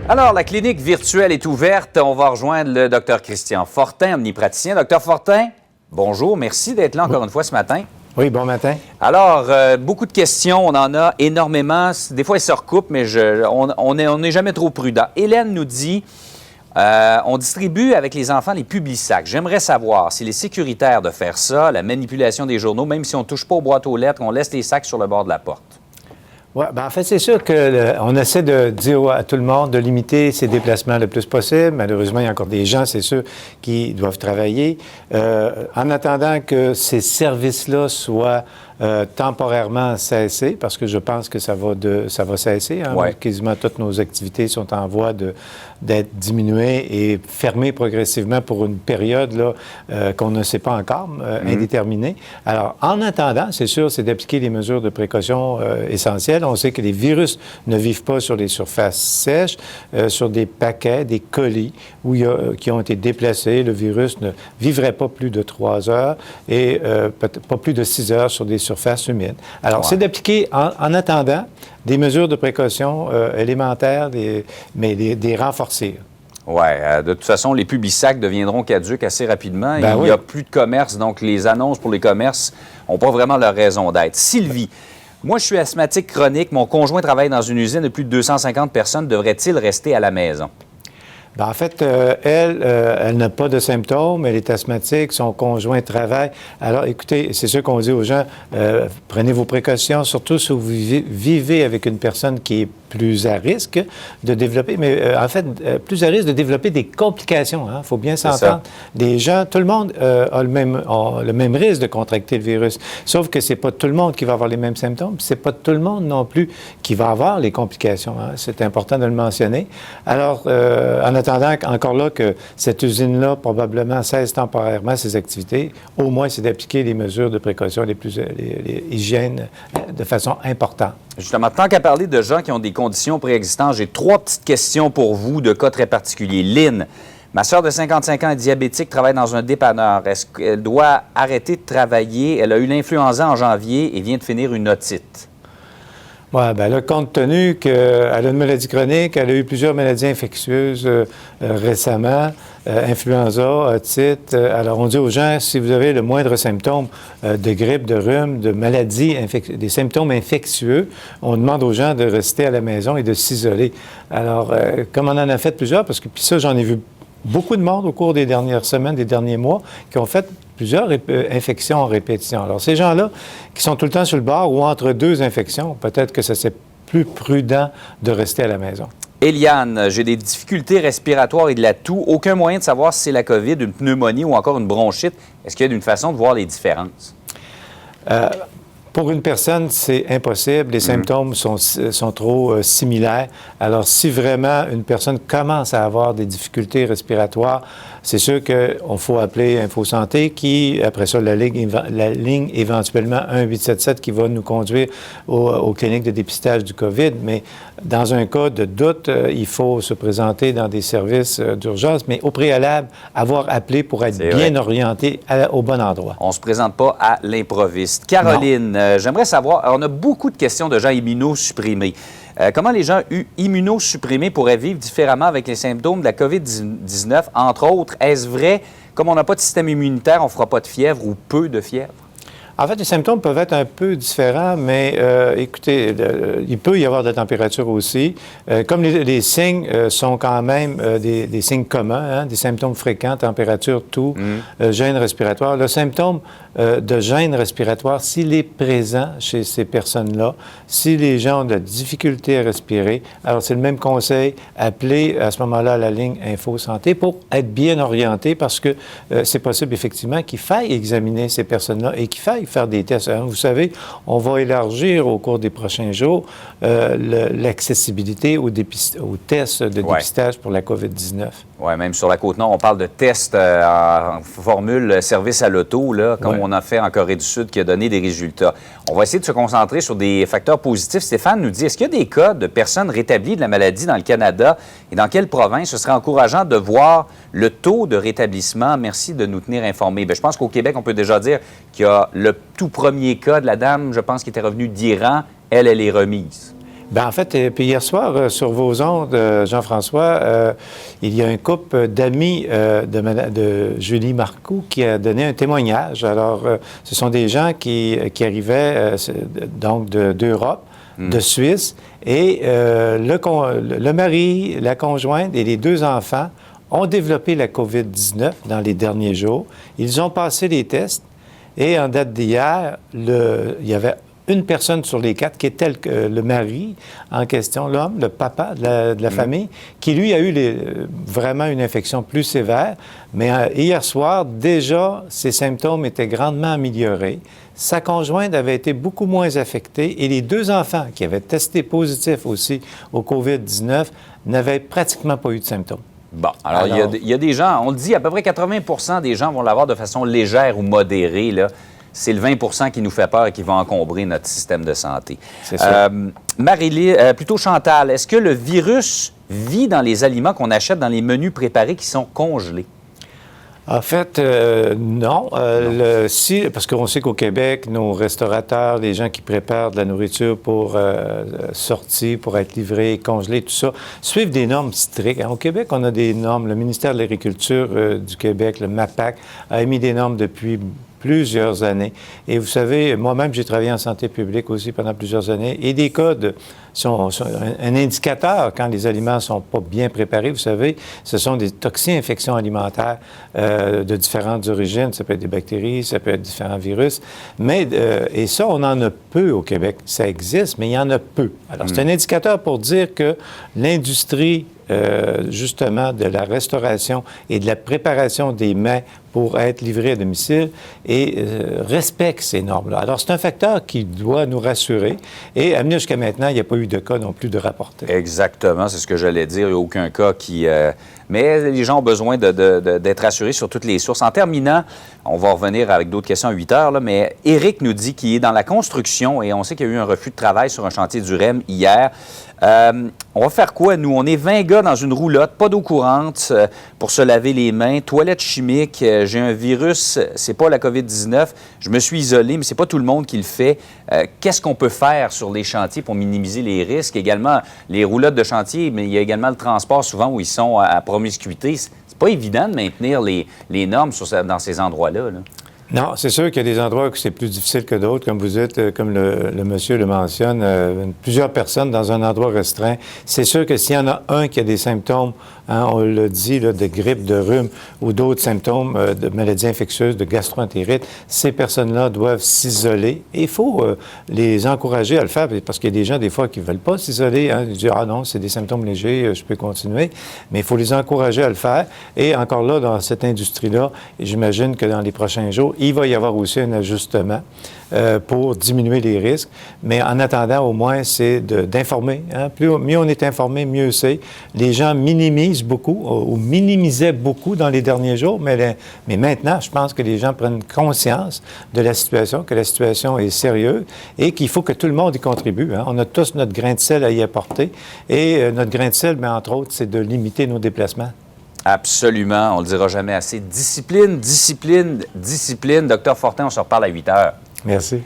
Alors, la clinique virtuelle est ouverte. On va rejoindre le Dr Christian Fortin, omnipraticien. Dr Fortin, bonjour. Merci d'être là encore une fois ce matin. Oui, bon matin. Alors, beaucoup de questions. On en a énormément. Des fois, elles se recoupent, mais on n'est jamais trop prudent. Hélène nous dit, on distribue avec les enfants les Publisac. J'aimerais savoir s'il est sécuritaire de faire ça, la manipulation des journaux, même si on ne touche pas aux boîtes aux lettres, qu'on laisse les sacs sur le bord de la porte. Oui, bien, en fait, c'est sûr qu'on essaie de dire à tout le monde de limiter ses déplacements le plus possible. Malheureusement, il y a encore des gens, c'est sûr, qui doivent travailler. En attendant que ces services-là soient temporairement cessés, parce que je pense que ça va cesser. Hein? Ouais. Quasiment toutes nos activités sont en voie d'être diminuées et fermées progressivement pour une période là, qu'on ne sait pas encore, indéterminée. Alors, en attendant, c'est sûr, c'est d'appliquer les mesures de précaution essentielles. On sait que les virus ne vivent pas sur les surfaces sèches, sur des paquets, des colis qui ont été déplacés. Le virus ne vivrait pas plus de 3 heures et pas plus de 6 heures sur des surfaces humides. Alors, c'est d'appliquer, en attendant, des mesures de précaution élémentaires, mais des renforcer. Oui, de toute façon, les Publisac deviendront caduques assez rapidement. Ben Il n'y a plus de commerce, donc les annonces pour les commerces n'ont pas vraiment leur raison d'être. Sylvie, moi, je suis asthmatique chronique. Mon conjoint travaille dans une usine de plus de 250 personnes. Devrait-il rester à la maison? Bien, en fait, elle n'a pas de symptômes, elle est asthmatique, son conjoint travaille. Alors, écoutez, c'est sûr qu'on dit aux gens, prenez vos précautions, surtout si vous vivez avec une personne qui est plus à risque de développer, mais en fait, plus à risque de développer des complications. Il faut bien s'entendre. Des gens, tout le monde a le même risque de contracter le virus, sauf que c'est pas tout le monde qui va avoir les mêmes symptômes, puis c'est pas tout le monde non plus qui va avoir les complications. Hein. C'est important de le mentionner. Alors, en attendant encore là que cette usine-là probablement cesse temporairement ses activités, au moins c'est d'appliquer les mesures de précaution, les hygiènes de façon importante. Justement, tant qu'à parler de gens qui ont des conditions préexistantes, j'ai 3 petites questions pour vous de cas très particuliers. Lynn, ma sœur de 55 ans est diabétique, travaille dans un dépanneur. Est-ce qu'elle doit arrêter de travailler? Elle a eu l'influenza en janvier et vient de finir une otite. Oui, bien là, compte tenu qu'elle a une maladie chronique, elle a eu plusieurs maladies infectieuses récemment, influenza, otite. Alors, on dit aux gens, si vous avez le moindre symptôme de grippe, de rhume, de maladie, des symptômes infectieux, on demande aux gens de rester à la maison et de s'isoler. Alors, comme on en a fait plusieurs, parce que puis ça, j'en ai vu beaucoup de monde au cours des dernières semaines, des derniers mois, qui ont fait plusieurs infections en répétition. Alors, ces gens-là qui sont tout le temps sur le bord ou entre 2 infections, peut-être que c'est plus prudent de rester à la maison. Eliane, j'ai des difficultés respiratoires et de la toux. Aucun moyen de savoir si c'est la COVID, une pneumonie ou encore une bronchite. Est-ce qu'il y a une façon de voir les différences? Pour une personne, c'est impossible. Les symptômes sont trop similaires. Alors, si vraiment une personne commence à avoir des difficultés respiratoires, c'est sûr qu'il faut appeler InfoSanté qui, après ça, la ligne éventuellement 1-877 qui va nous conduire aux cliniques de dépistage du COVID. Mais dans un cas de doute, il faut se présenter dans des services d'urgence, mais au préalable, avoir appelé pour être bien orienté au bon endroit. On ne se présente pas à l'improviste. Caroline, j'aimerais savoir, on a beaucoup de questions de gens immunosupprimés. Comment les gens immunosupprimés pourraient vivre différemment avec les symptômes de la COVID-19? Entre autres, est-ce vrai, comme on n'a pas de système immunitaire, on ne fera pas de fièvre ou peu de fièvre? En fait, les symptômes peuvent être un peu différents, mais écoutez, il peut y avoir de la température aussi. Comme les signes sont quand même des signes communs, hein, des symptômes fréquents, température, toux, gêne respiratoire. Le symptôme de gêne respiratoire, s'il est présent chez ces personnes-là, si les gens ont de la difficulté à respirer, alors c'est le même conseil, appelez à ce moment-là la ligne InfoSanté pour être bien orienté parce que c'est possible effectivement qu'il faille examiner ces personnes-là et qu'il faille faire des tests. Vous savez, on va élargir au cours des prochains jours l'accessibilité aux tests de dépistage pour la COVID-19. Oui, même sur la Côte-Nord, on parle de tests en formule service à l'auto, là, comme on a fait en Corée du Sud, qui a donné des résultats. On va essayer de se concentrer sur des facteurs positifs. Stéphane nous dit, est-ce qu'il y a des cas de personnes rétablies de la maladie dans le Canada et dans quelle province? Ce serait encourageant de voir le taux de rétablissement. Merci de nous tenir informés. Bien, je pense qu'au Québec, on peut déjà dire qu'il y a le tout premier cas de la dame, je pense, qui était revenue d'Iran. Elle est remise. Bien, en fait, puis hier soir, sur vos ondes, Jean-François, il y a un couple d'amis de Julie Marcoux qui a donné un témoignage. Alors, ce sont des gens qui arrivaient donc d'Europe, de Suisse, et le mari, la conjointe et les 2 enfants ont développé la COVID-19 dans les derniers jours. Ils ont passé les tests et en date d'hier, il y avait une personne sur les 4 qui était le mari en question, l'homme, le papa de la famille, qui lui a eu vraiment une infection plus sévère. Mais hier soir, déjà, ses symptômes étaient grandement améliorés. Sa conjointe avait été beaucoup moins affectée et les 2 enfants qui avaient testé positif aussi au COVID-19 n'avaient pratiquement pas eu de symptômes. Bon, alors il y a des gens, on le dit, à peu près 80 des gens vont l'avoir de façon légère ou modérée, là. C'est le 20 qui nous fait peur et qui va encombrer notre système de santé. C'est ça. Plutôt Chantal, est-ce que le virus vit dans les aliments qu'on achète dans les menus préparés qui sont congelés? En fait, non. Parce qu'on sait qu'au Québec, nos restaurateurs, les gens qui préparent de la nourriture pour sortir, pour être livrés, congelés, tout ça, suivent des normes strictes. Au Québec, on a des normes. Le ministère de l'Agriculture du Québec, le MAPAC, a émis des normes depuis plusieurs années. Et vous savez, moi-même, j'ai travaillé en santé publique aussi pendant plusieurs années. Et des codes sont un indicateur quand les aliments ne sont pas bien préparés. Vous savez, ce sont des toxi-infections alimentaires de différentes origines. Ça peut être des bactéries, ça peut être différents virus. Et ça, on en a peu au Québec. Ça existe, mais il y en a peu. Alors, c'est un indicateur pour dire que l'industrie justement de la restauration et de la préparation des mets pour être livrés à domicile et respecte ces normes-là. Alors, c'est un facteur qui doit nous rassurer et amener jusqu'à maintenant, il n'y a pas eu de cas non plus de rapportés. Exactement, c'est ce que j'allais dire. Il n'y a aucun cas qui... Mais les gens ont besoin d'être rassurés sur toutes les sources. En terminant, on va revenir avec d'autres questions à 8 heures, là, mais Éric nous dit qu'il est dans la construction et on sait qu'il y a eu un refus de travail sur un chantier du REM hier. On va faire quoi, nous? On est 20 gars dans une roulotte, pas d'eau courante pour se laver les mains, toilette chimique, j'ai un virus, c'est pas la COVID-19, je me suis isolé, mais c'est pas tout le monde qui le fait. Qu'est-ce qu'on peut faire sur les chantiers pour minimiser les risques? Également, les roulottes de chantier, mais il y a également le transport souvent où ils sont à promiscuité. C'est pas évident de maintenir les normes dans ces endroits-là, là. Non, c'est sûr qu'il y a des endroits où c'est plus difficile que d'autres, comme vous êtes, comme le monsieur le mentionne, plusieurs personnes dans un endroit restreint. C'est sûr que s'il y en a un qui a des symptômes, on le dit, là, de grippe, de rhume ou d'autres symptômes de maladies infectieuses, de gastroentérite, ces personnes-là doivent s'isoler. Et il faut les encourager à le faire, parce qu'il y a des gens, des fois, qui ne veulent pas s'isoler. Ils disent « Ah non, c'est des symptômes légers, je peux continuer ». Mais il faut les encourager à le faire. Et encore là, dans cette industrie-là, j'imagine que dans les prochains jours, il va y avoir aussi un ajustement pour diminuer les risques. Mais en attendant, au moins, c'est d'informer. Mieux on est informé, mieux c'est. Les gens minimisent beaucoup ou minimisaient beaucoup dans les derniers jours, mais maintenant, je pense que les gens prennent conscience de la situation, que la situation est sérieuse et qu'il faut que tout le monde y contribue. On a tous notre grain de sel à y apporter. Et notre grain de sel, mais entre autres, c'est de limiter nos déplacements. Absolument. On ne le dira jamais assez. Discipline, discipline, discipline. Docteur Fortin, on se reparle à 8 heures. Merci.